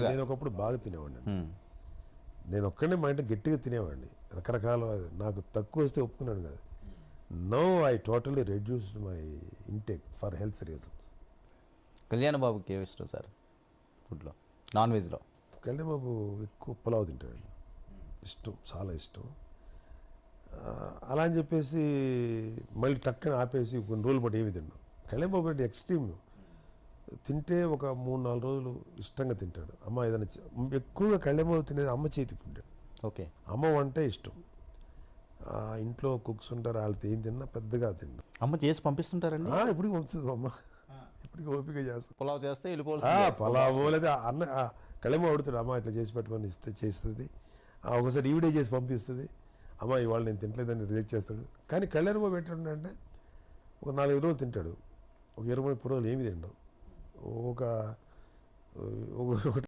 నేను ఒకప్పుడు బాగా తినేవాడిని. నేను ఒక్కడే మా ఇంట్లో గట్టిగా తినేవాడిని. రకరకాల నాకు తక్కువ వస్తే ఒప్పుకున్నాను కాదు. No I totally reduced my intake for health reasons. Kalyan బాబుకి ఏమి ఇష్టం సార్ ఫుడ్లో, నాన్ వెజ్లో? కళ్యాణ్ బాబు ఎక్కువ పులావ్ తింటాడు, ఇష్టం, చాలా ఇష్టం. అలా అని చెప్పేసి మళ్ళీ టక్కన ఆపేసి కొన్ని రోజులు పాటు ఏమి తిన్నాం. కళ్యాణ్ బాబు అంటే ఎక్స్ట్రీమ్. తింటే ఒక 3-4 రోజులు ఇష్టంగా తింటాడు. అమ్మ ఏదైనా ఎక్కువగా కళ్యాణ్ బాబు తినేది అమ్మ చేతి ఫుడ్. ఓకే. అమ్మ వంటే ఇష్టం. ఇంట్లో కుక్స్ ఉంటారు, వాళ్ళతో ఏం తిన్నా పెద్దగా తిన్నా. అమ్మ చేసి పంపిస్తుంటారండి? ఇప్పటికి పంపిస్తుంది అమ్మ, ఇప్పటికి ఓపిక చేస్తుంది. పులావ్ చేస్తే పలావు లేదా అన్న కళ్యాణ్ అడుగుతాడు, అమ్మ ఇట్లా చేసి పెట్టమని ఇస్తే చేస్తుంది. ఒకసారి ఈవిడే చేసి పంపిస్తుంది. అమ్మ ఇవాళ నేను తింటలేదని రిజెక్ట్ చేస్తాడు. కానీ కళ్యాణ్ బాబు ఏంటంటే ఒక 4-5 రోజులు తింటాడు, ఒక 20-30 రోజులు ఏమి తింటాడు. ఒక